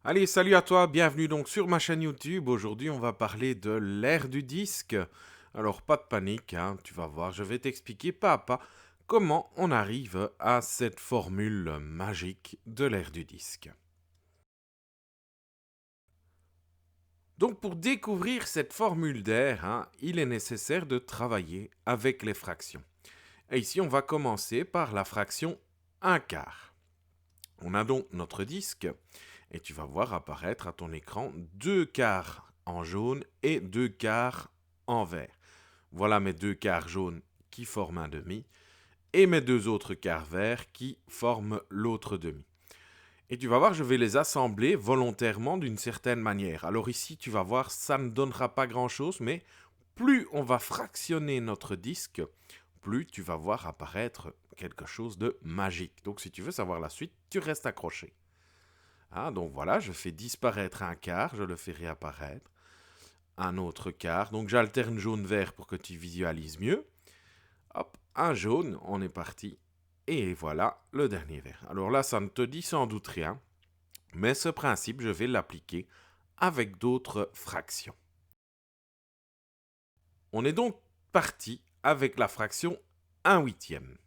Allez, salut à toi, bienvenue donc sur ma chaîne YouTube. Aujourd'hui, on va parler de l'ère du disque. Alors, pas de panique, hein, tu vas voir, je vais t'expliquer pas à pas comment on arrive à cette formule magique de l'ère du disque. Donc, pour découvrir cette formule d'air, hein, il est nécessaire de travailler avec les fractions. Et ici, on va commencer par la fraction 1 quart. On a donc notre disque et tu vas voir apparaître à ton écran 2 quarts en jaune et 2 quarts en vert. Voilà mes 2 quarts jaunes qui forment un demi et mes 2 autres quarts verts qui forment l'autre demi. Et tu vas voir, je vais les assembler volontairement d'une certaine manière. Alors ici, tu vas voir, ça ne donnera pas grand-chose, mais plus on va fractionner notre disque, plus tu vas voir apparaître quelque chose de magique. Donc si tu veux savoir la suite, tu restes accroché. Ah, donc voilà, je fais disparaître un quart, je le fais réapparaître. Un autre quart, donc j'alterne jaune-vert pour que tu visualises mieux. Hop, un jaune, on est parti. Et voilà le dernier vert. Alors là, ça ne te dit sans doute rien, mais ce principe, je vais l'appliquer avec d'autres fractions. On est donc parti avec la fraction 1 huitième.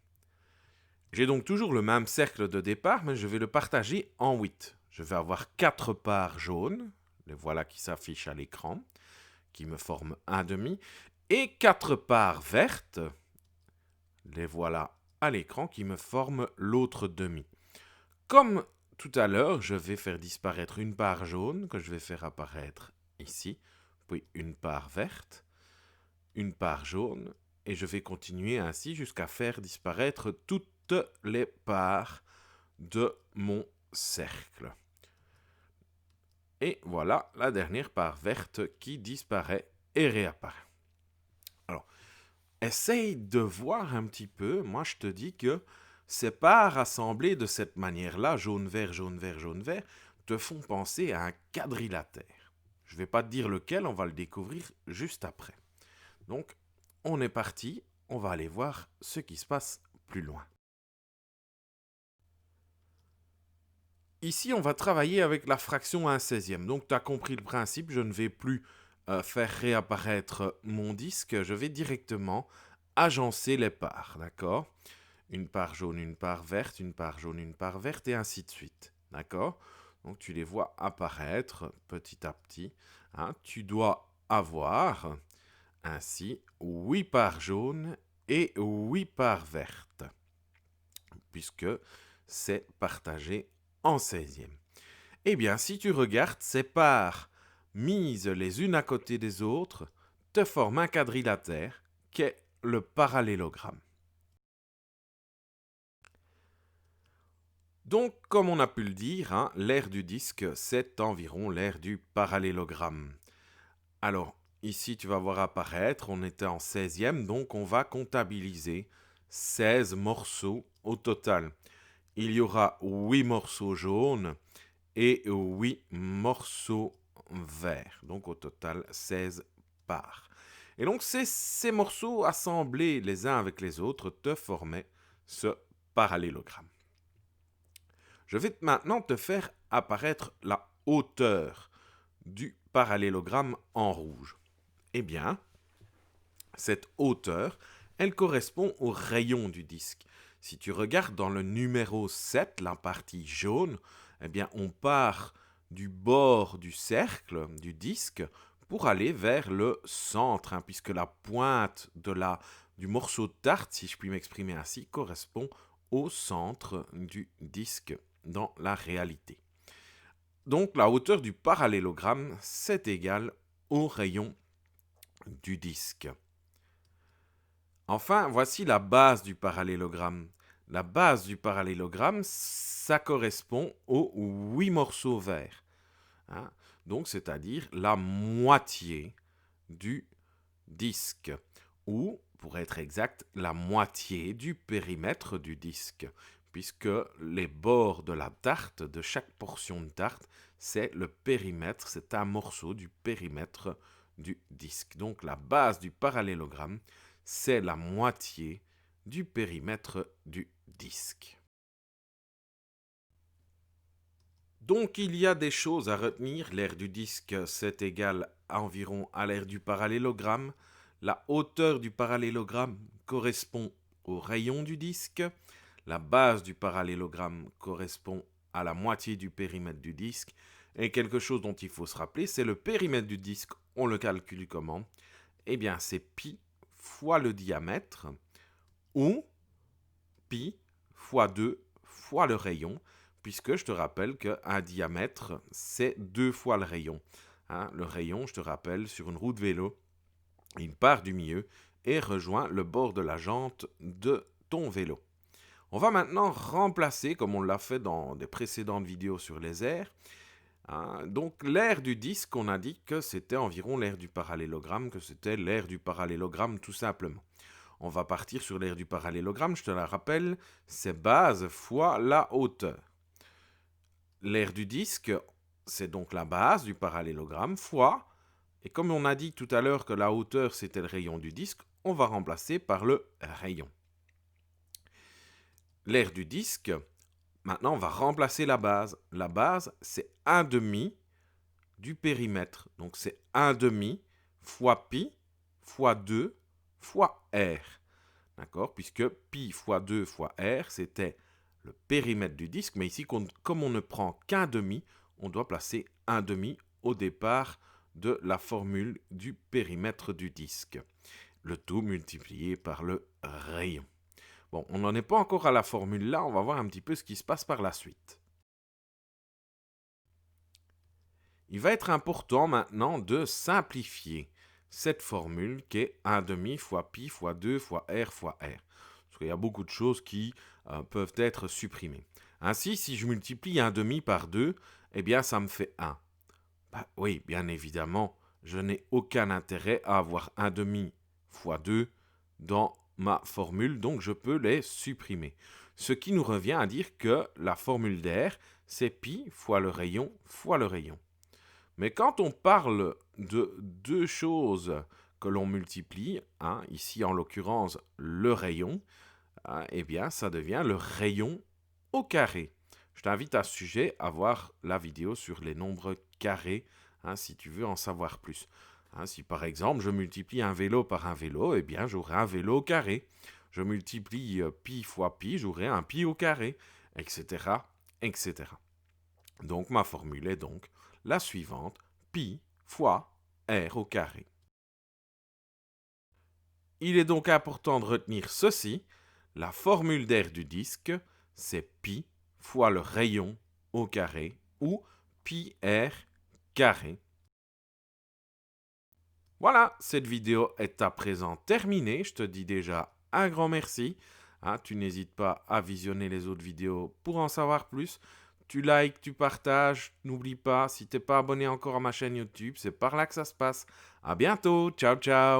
J'ai donc toujours le même cercle de départ, mais je vais le partager en 8. Je vais avoir 4 parts jaunes, les voilà qui s'affichent à l'écran, qui me forment un demi, et 4 parts vertes, les voilà à l'écran, qui me forment l'autre demi. Comme tout à l'heure, je vais faire disparaître une part jaune, que je vais faire apparaître ici, puis une part verte, une part jaune, et je vais continuer ainsi jusqu'à faire disparaître toutes les parts de mon cercle. Et voilà la dernière part verte qui disparaît et réapparaît. Alors, essaye de voir un petit peu. Moi, je te dis que ces parts assemblées de cette manière-là, jaune-vert, jaune-vert, jaune-vert, te font penser à un quadrilatère. Je ne vais pas te dire lequel, on va le découvrir juste après. Donc, on est parti, on va aller voir ce qui se passe plus loin. Ici, on va travailler avec la fraction 1 seizième. Donc, tu as compris le principe, je ne vais plus faire réapparaître mon disque, je vais directement agencer les parts, d'accord? Une part jaune, une part verte, une part jaune, une part verte, et ainsi de suite, d'accord? Donc, tu les vois apparaître petit à petit. Hein. Tu dois avoir ainsi 8 parts jaunes et 8 parts vertes, puisque c'est partagé en seizième. Eh bien, si tu regardes, ces parts mises les unes à côté des autres te forment un quadrilatère qu'est le parallélogramme. Donc, comme on a pu le dire, hein, l'aire du disque, c'est environ l'aire du parallélogramme. Alors, ici, tu vas voir apparaître, on était en seizième, donc on va comptabiliser 16 morceaux au total. Il y aura 8 morceaux jaunes et 8 morceaux verts. Donc au total 16 parts. Et donc ces morceaux assemblés les uns avec les autres te formaient ce parallélogramme. Je vais maintenant te faire apparaître la hauteur du parallélogramme en rouge. Eh bien, cette hauteur, elle correspond au rayon du disque. Si tu regardes dans le numéro 7, la partie jaune, eh bien, on part du bord du cercle, du disque, pour aller vers le centre, hein, puisque la pointe du morceau de tarte, si je puis m'exprimer ainsi, correspond au centre du disque dans la réalité. Donc, la hauteur du parallélogramme, c'est égal au rayon du disque. Enfin, voici la base du parallélogramme. La base du parallélogramme, ça correspond aux 8 morceaux verts. Hein. Donc, c'est-à-dire la moitié du disque. Ou, pour être exact, la moitié du périmètre du disque. Puisque les bords de la tarte, de chaque portion de tarte, c'est le périmètre, c'est un morceau du périmètre du disque. Donc, la base du parallélogramme, c'est la moitié du périmètre du disque. Donc il y a des choses à retenir. L'aire du disque, c'est égal environ à l'aire du parallélogramme. La hauteur du parallélogramme correspond au rayon du disque. La base du parallélogramme correspond à la moitié du périmètre du disque. Et quelque chose dont il faut se rappeler, c'est le périmètre du disque. On le calcule comment? Eh bien, c'est pi fois le diamètre ou pi fois 2 fois le rayon, puisque je te rappelle qu'un diamètre, c'est 2 fois le rayon. Le rayon, je te rappelle, sur une roue de vélo, il part du milieu et rejoint le bord de la jante de ton vélo. On va maintenant remplacer, comme on l'a fait dans des précédentes vidéos sur les aires, donc l'aire du disque, on a dit que c'était environ l'aire du parallélogramme, que c'était l'aire du parallélogramme tout simplement. On va partir sur l'aire du parallélogramme, je te la rappelle, c'est base fois la hauteur. L'aire du disque, c'est donc la base du parallélogramme fois, et comme on a dit tout à l'heure que la hauteur c'était le rayon du disque, on va remplacer par le rayon. L'aire du disque, maintenant on va remplacer la base. La base c'est 1/2 du périmètre, donc c'est 1/2 fois pi fois 2 fois r. D'accord? Puisque pi fois 2 fois r, c'était le périmètre du disque, mais ici, comme on ne prend qu'un demi, on doit placer un demi au départ de la formule du périmètre du disque. Le tout multiplié par le rayon. Bon, on n'en est pas encore à la formule là, on va voir un petit peu ce qui se passe par la suite. Il va être important maintenant de simplifier cette formule qui est 1/2 fois pi fois 2 fois r fois r. Parce qu'il y a beaucoup de choses qui peuvent être supprimées. Ainsi, si je multiplie 1/2 par 2, eh bien ça me fait 1. Oui, bien évidemment, je n'ai aucun intérêt à avoir 1/2 fois 2 dans ma formule, donc je peux les supprimer. Ce qui nous revient à dire que la formule d'air, c'est pi fois le rayon fois le rayon. Mais quand on parle de deux choses que l'on multiplie, ici en l'occurrence le rayon, eh bien ça devient le rayon au carré. Je t'invite à ce sujet à voir la vidéo sur les nombres carrés, si tu veux en savoir plus. Si par exemple je multiplie un vélo par un vélo, eh bien j'aurai un vélo au carré. Je multiplie pi fois pi, j'aurai un pi au carré, etc., etc. Donc ma formule est donc la suivante, pi fois r au carré. Il est donc important de retenir ceci, la formule d'air du disque, c'est pi fois le rayon au carré, ou pi r carré. Voilà, cette vidéo est à présent terminée. Je te dis déjà un grand merci. Tu n'hésites pas à visionner les autres vidéos pour en savoir plus. Tu likes, tu partages. N'oublie pas, si tu n'es pas abonné encore à ma chaîne YouTube, c'est par là que ça se passe. À bientôt. Ciao, ciao.